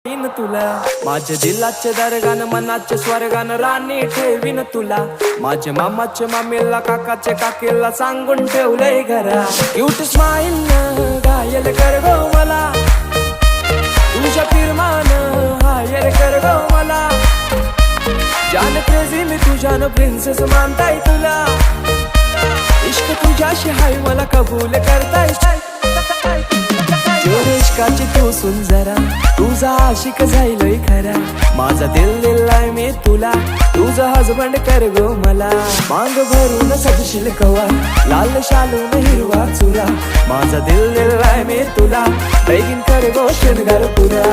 in तुला माझ्या दिलाचे दरगान मनाचे स्वर्गान राणी ठेवीन तुला माझ्या मामाचे मामीला काकाचे काकीला सांगून ठेवलंय घरा क्यूट स्माइल न घायल कर गो मला तुझ्या फिरमान हायर कर गो मला जान क्रेझी मी तुझ्यान प्रिन्सेस मानताय तुला इश्क तुझ्याशी हाय मला कबूल करताय इश्काची तू सुन जरा तुझा आशिक जाईलय खरा माझा दिल दिलाय मी तुला तुझा हजबंड कर गो मला मांग भरून सजशील कवा लाल शालून हिरवा चुरा माझा दिल दिलाय मी तुला बेगीन कर गो शृंगार पुरा